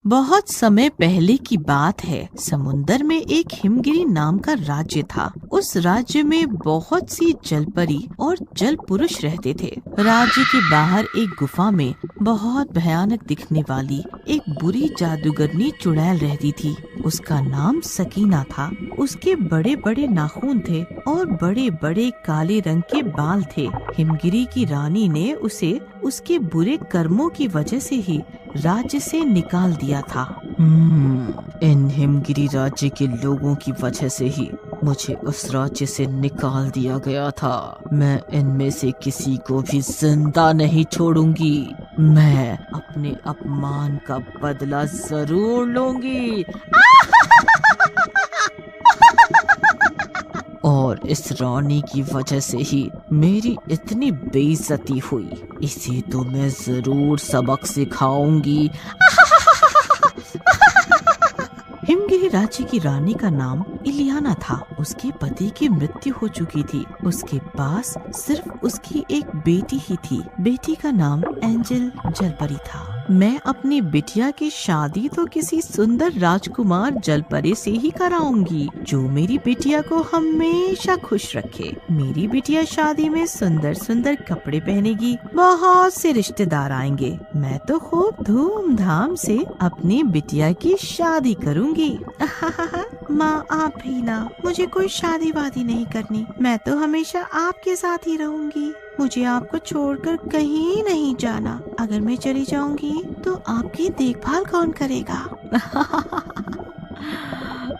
बहुत समय पहले की बात है। समुंदर में एक हिमगिरी नाम का राज्य था। उस राज्य में बहुत सी जलपरी और जल पुरुष रहते थे। राज्य के बाहर एक गुफा में बहुत भयानक दिखने वाली एक बुरी जादूगरनी चुड़ैल रहती थी। उसका नाम सकीना था। उसके बड़े बड़े नाखून थे और बड़े बड़े काले रंग के बाल थे। हिमगिरी की रानी ने उसे उसके बुरे कर्मों की वजह से ही राज्य से निकाल दिया था। इन हिमगिरी राज्य के लोगों की वजह से ही मुझे उस राज्य से निकाल दिया गया था। मैं इनमें से किसी को भी जिंदा नहीं छोड़ूंगी। मैं अपने अपमान का बदला जरूर लूंगी। और इस रानी की वजह से ही मेरी इतनी बेइज्जती हुई। इसे तो मैं जरूर सबक सिखाऊंगी। हिमगिरी राज्य की रानी का नाम इलियाना था। उसके पति की मृत्यु हो चुकी थी। उसके पास सिर्फ उसकी एक बेटी ही थी। बेटी का नाम एंजल जलपरी था। मैं अपनी बिटिया की शादी तो किसी सुंदर राजकुमार जलपरी से ही कराऊंगी, जो मेरी बिटिया को हमेशा खुश रखे। मेरी बिटिया शादी में सुंदर सुंदर कपड़े पहनेगी। बहुत से रिश्तेदार आएंगे। मैं तो खूब धूमधाम से अपनी बिटिया की शादी करूंगी। माँ, आप भी ना, मुझे कोई शादी वादी नहीं करनी। मैं तो हमेशा आपके साथ ही रहूंगी। मुझे आपको छोड़कर कहीं नहीं जाना। अगर मैं चली जाऊंगी तो आपकी देखभाल कौन करेगा?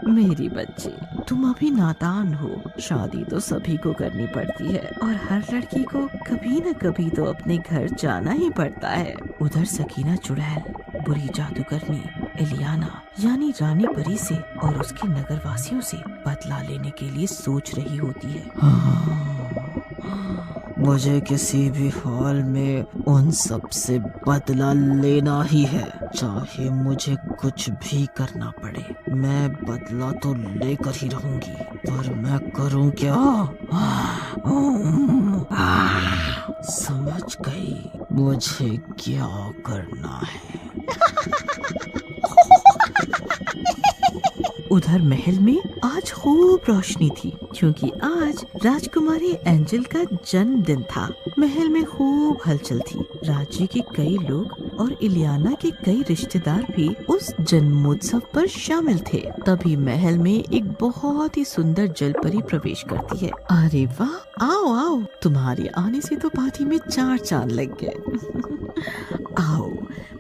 मेरी बच्ची, तुम अभी नादान हो। शादी तो सभी को करनी पड़ती है और हर लड़की को कभी न कभी तो अपने घर जाना ही पड़ता है। उधर सकीना चुड़ैल बुरी जादूगरनी इलियाना यानी रानी परी से और उसके नगरवासियों से बदला लेने के लिए सोच रही होती है। मुझे किसी भी हाल में उन सब से बदला लेना ही है, चाहे मुझे कुछ भी करना पड़े। मैं बदला तो लेकर ही रहूंगी, पर मैं करूं क्या? समझ गई मुझे क्या करना है। उधर महल में आज खूब रोशनी थी, क्योंकि आज राजकुमारी एंजल का जन्मदिन था। महल में खूब हलचल थी। राज्य के कई लोग और इलियाना के कई रिश्तेदार भी उस जन्मोत्सव पर शामिल थे। तभी महल में एक बहुत ही सुंदर जलपरी प्रवेश करती है। अरे वाह, आओ आओ, तुम्हारे आने से तो पार्टी में चार चांद लग गए। आओ,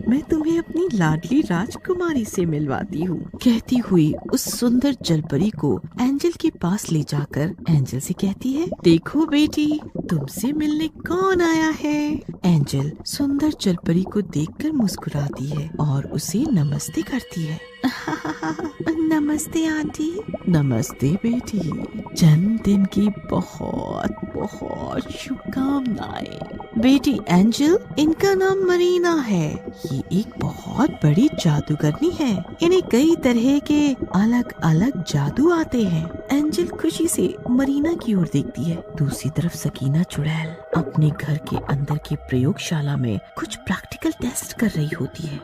मैं तुम्हें अपनी लाडली राजकुमारी से मिलवाती हूँ। कहती हुई उस सुंदर जलपरी को एंजल के पास ले जाकर एंजल से कहती है, देखो बेटी, तुमसे मिलने कौन आया है। एंजल सुंदर जलपरी को देखकर मुस्कुराती है और उसे नमस्ते करती है। नमस्ते आंटी। नमस्ते बेटी, जन्मदिन की बहुत बहुत शुभकामनाएं। बेटी एंजल, इनका नाम मरीना है। ये एक बहुत बड़ी जादूगरनी है। इन्हें कई तरह के अलग अलग जादू आते हैं। एंजल खुशी से मरीना की ओर देखती है। दूसरी तरफ सकीना चुड़ैल अपने घर के अंदर की प्रयोगशाला में कुछ प्रैक्टिकल टेस्ट कर रही होती है।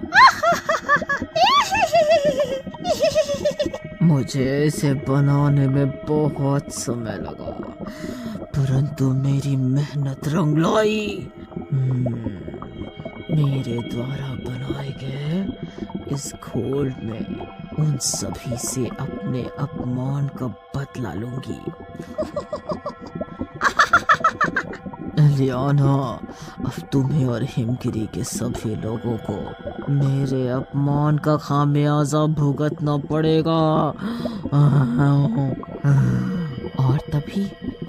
मुझे इसे बनाने में बहुत समय लगा, परंतु मेरी मेहनत रंग लाई। मेरे द्वारा बनाए गए इस घोल में उन सभी से अपने अपमान का बदला लूंगी। इलियाना, अब तुम्हें और हिमगिरी के सभी लोगों को मेरे अपमान का खामियाजा भुगतना पड़ेगा। और तभी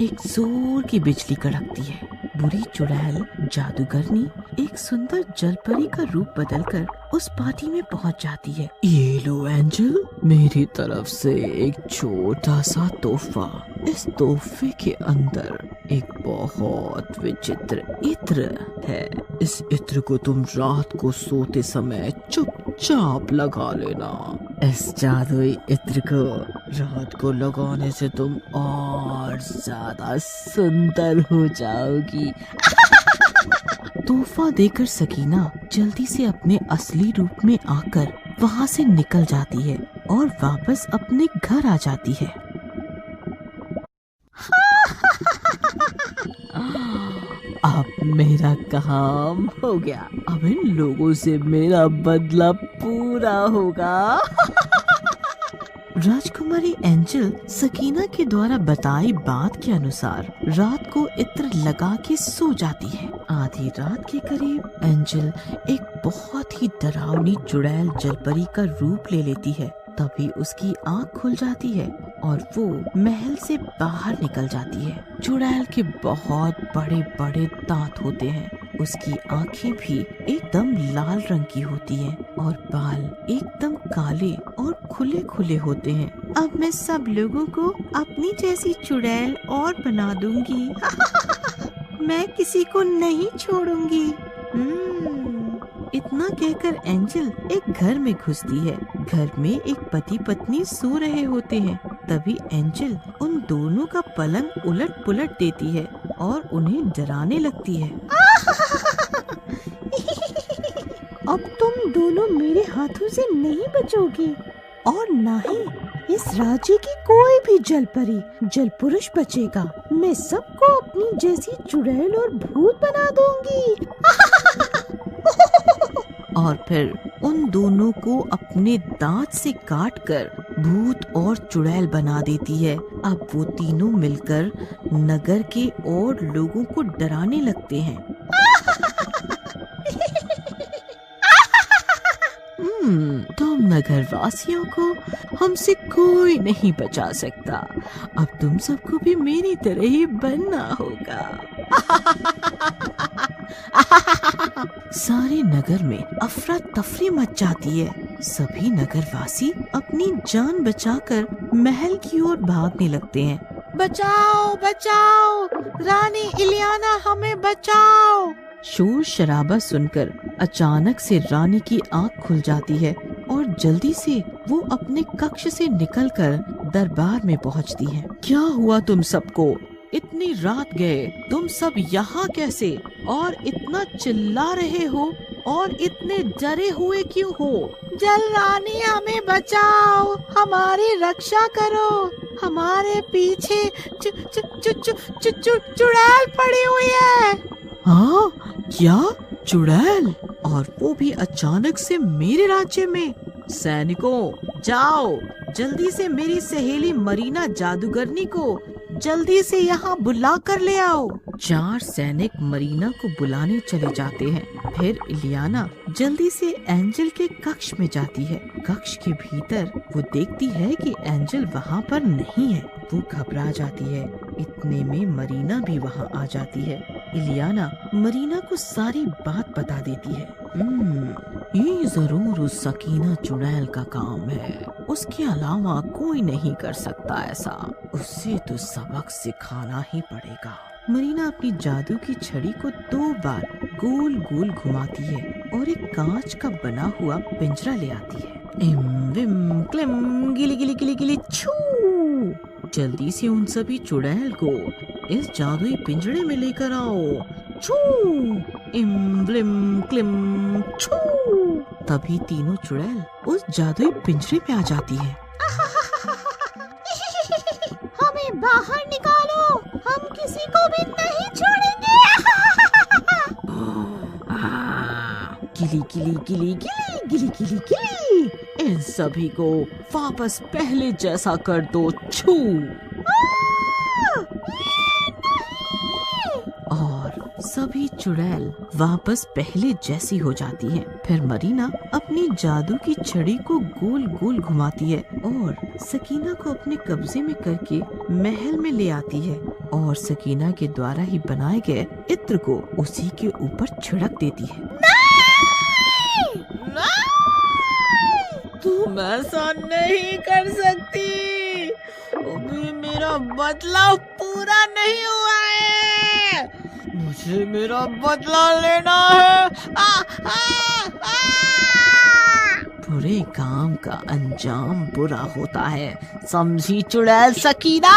एक जोर की बिजली कड़कती है। बुरी चुड़ैल जादूगरनी एक सुंदर जलपरी का रूप बदलकर उस पार्टी में पहुंच जाती है। ये लो एंजल, मेरी तरफ से एक छोटा सा तोहफा। इस तोहफे के अंदर एक बहुत विचित्र इत्र है। इस इत्र को तुम रात को सोते समय चुपचाप लगा लेना। इस जादुई इत्र को रात को लगाने से तुम और ज्यादा सुंदर हो जाओगी। तोहफा देकर सकीना जल्दी से अपने असली रूप में आकर वहाँ से निकल जाती है और वापस अपने घर आ जाती है। अब मेरा काम हो गया, अब इन लोगों से मेरा बदला पूरा होगा। राजकुमारी एंजल सकीना के द्वारा बताई बात के अनुसार रात को इत्र लगा के सो जाती है। आधी रात के करीब एंजल एक बहुत ही डरावनी चुड़ैल जलपरी का रूप ले लेती है। तभी उसकी आँख खुल जाती है और वो महल से बाहर निकल जाती है। चुड़ैल के बहुत बड़े बड़े दांत होते हैं, उसकी आँखें भी एकदम लाल रंग की होती हैं और बाल एकदम काले और खुले खुले होते हैं। अब मैं सब लोगों को अपनी जैसी चुड़ैल और बना दूंगी। मैं किसी को नहीं छोड़ूंगी। इतना कहकर एंजल एक घर में घुसती है। घर में एक पति पत्नी सो रहे होते हैं। तभी एंजल उन दोनों का पलंग उलट पुलट देती है और उन्हें डराने लगती है। अब तुम दोनों मेरे हाथों से नहीं बचोगे और ना ही इस राज्य की कोई भी जलपरी जल पुरुष बचेगा। मैं सबको अपनी जैसी चुड़ैल और भूत बना दूंगी। और फिर उन दोनों को अपने दांत से काटकर भूत और चुड़ैल बना देती है। अब वो तीनों मिलकर नगर के और लोगों को डराने लगते हैं। तुम नगर वासियों को हमसे कोई नहीं बचा सकता। अब तुम सबको भी मेरी तरह ही बनना होगा। सारे नगर में अफरा तफरी मच जाती है। सभी नगरवासी अपनी जान बचाकर महल की ओर भागने लगते हैं। बचाओ बचाओ, रानी इलियाना हमें बचाओ। शोर शराबा सुनकर अचानक से रानी की आंख खुल जाती है और जल्दी से वो अपने कक्ष से निकलकर दरबार में पहुंचती है। क्या हुआ तुम सबको? इतनी रात गए, तुम सब यहाँ कैसे? और इतना चिल्ला रहे हो और इतने डरे हुए क्यों हो? जल रानी हमें बचाओ, हमारी रक्षा करो। हमारे पीछे चुड़ैल पड़ी हुई है। हाँ क्या? चुड़ैल? और वो भी अचानक से मेरे राज्य में? सैनिकों जाओ, जल्दी से मेरी सहेली मरीना जादूगरनी को जल्दी से यहाँ बुला कर ले आओ। 4 सैनिक मरीना को बुलाने चले जाते हैं। फिर इलियाना जल्दी से एंजल के कक्ष में जाती है। कक्ष के भीतर वो देखती है कि एंजल वहाँ पर नहीं है। वो घबरा जाती है। इतने में मरीना भी वहाँ आ जाती है। इलियाना मरीना को सारी बात बता देती है। ये जरूर उस सकीना चुड़ैल का काम है, उसके अलावा कोई नहीं कर सकता ऐसा। उससे तो सबक सिखाना ही पड़ेगा। मरीना अपनी जादू की छड़ी को 2 बार गोल गोल घुमाती है और एक कांच का बना हुआ पिंजरा ले आती है। इम विम क्लिम गिली गिली गिली गिली छू। जल्दी से उन सभी चुड़ैल को इस जादुई पिंजरे में लेकर आओ। छू इम ब्लिम क्लिम छू। तभी तीनों चुड़ैल उस जादुई पिंजरे में आ जाती है। हमें बाहर निकालो, हम किसी को भी नहीं छोड़ेंगे। गिली गिली गिली गिली गिली गिली गिली। इन सभी को वापस पहले जैसा कर दो। छू। और सभी चुड़ैल वापस पहले जैसी हो जाती हैं। फिर मरीना अपनी जादू की छड़ी को गोल गोल घुमाती है और सकीना को अपने कब्जे में करके महल में ले आती है और सकीना के द्वारा ही बनाए गए इत्र को उसी के ऊपर छिड़क देती है। तुम ऐसा नहीं कर सकती, अभी मेरा बदला पूरा नहीं हुआ है। मुझे मेरा बदला लेना है। बुरे काम का अंजाम बुरा होता है, समझी चुड़ैल सकीना?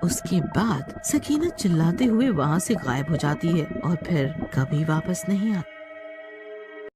उसके बाद सकीना चिल्लाते हुए वहाँ से गायब हो जाती है और फिर कभी वापस नहीं आती।